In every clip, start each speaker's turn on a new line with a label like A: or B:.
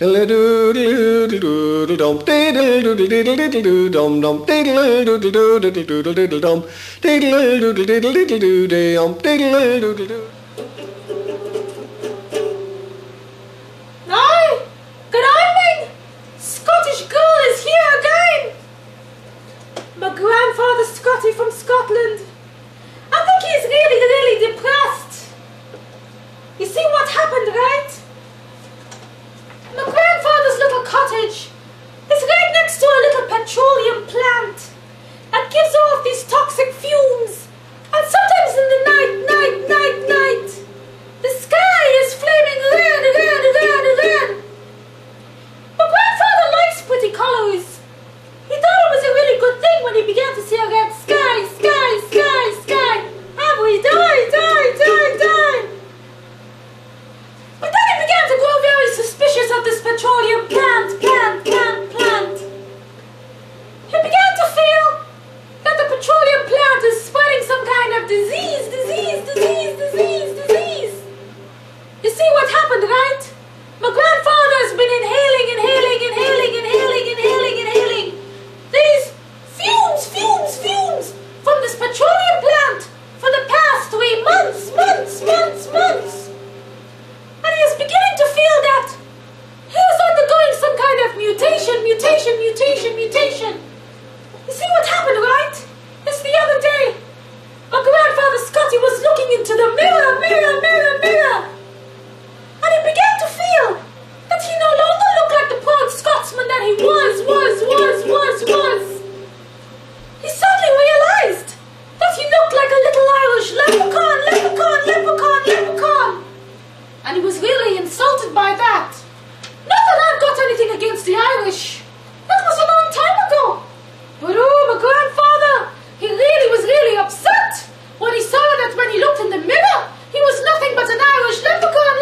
A: Good evening! Scottish girl is here again! My grandfather Scotty from Scotland. I think he's really depressed. You see what happened, right? My grandfather's little cottage is right next to a little petroleum plant that gives off these toxic fumes. And sometimes in the night, the sky is flaming red. My grandfather likes pretty colors. He thought it was a really good thing when he began to see a red sky. Every day. But then he began to grow very suspicious of this petroleum plant. He began to feel that the petroleum plant is spreading some kind of disease. You see what happened, right? My grandfather has been inhaling these fumes from this petroleum plant for the past 3 months. And he is beginning to feel that he is undergoing some kind of mutation. You see what happened, right? It's the other day. My grandfather Scotty was looking into the mirror. And he began to feel that he no longer looked like the proud Scotsman that he was. He suddenly realized that he looked like a little Irish leprechaun. And he was really insulted by that. Not that I've got anything against the Irish. That was a long time ago. But my grandfather, he was really upset when he saw that when he looked in the mirror, he was nothing but an Irish leprechaun.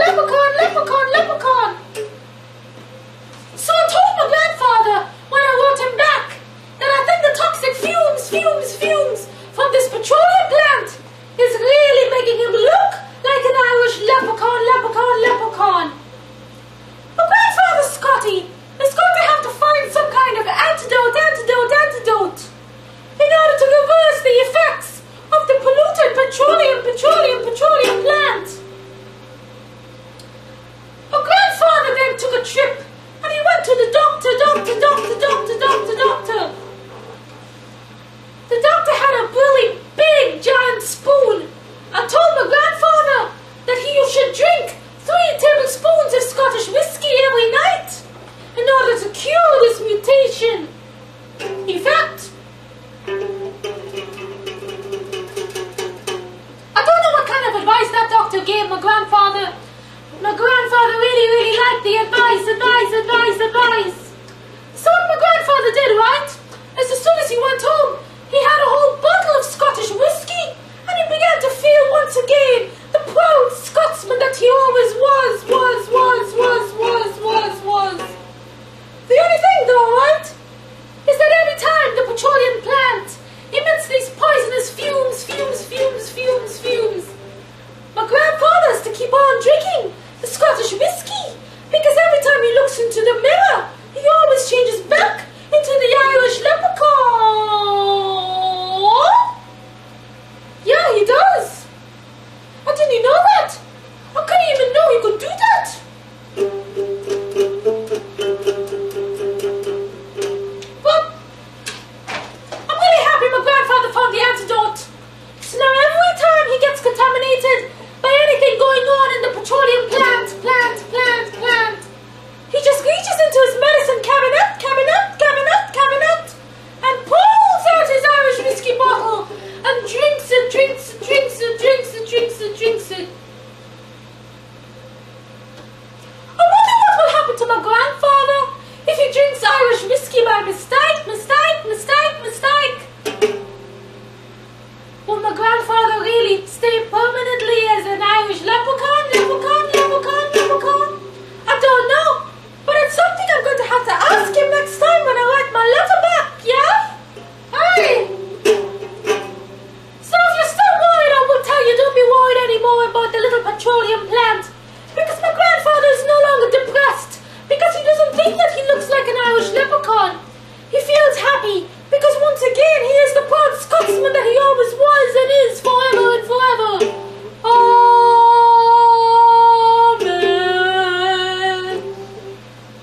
A: So I told my grandfather when I wrote him back that I think the toxic fumes from this petroleum plant is really making him look like an Irish leprechaun. But Grandfather Scotty is going to have to find some kind of antidote in order to reverse the effects of the polluted petroleum plant. My grandfather then took a trip and he went to the doctor. The doctor had a really big giant spoon and told my grandfather that he should drink 3 tablespoons of Scottish whiskey every night in order to cure this mutation effect. I don't know what kind of advice that doctor gave my grandfather. My grandfather really liked the advice. So what my grandfather did, right, is as soon as he went home, he had a whole bottle of Scottish whiskey and he began to feel once again the proud Scotsman that he always was. The only thing though, right, is that every time the petroleum plant emits these poisonous fumes, my grandfather has to keep on drinking the Scottish whiskey because every time he looks into the mirror, he always changes back into the Irish leprechaun. Yeah, he does. How didn't you know that? How could you even know he could do that? Well, I'm really happy my grandfather found the antidote. So now every time he gets contaminated by anything going on in the petroleum plant, he just reaches into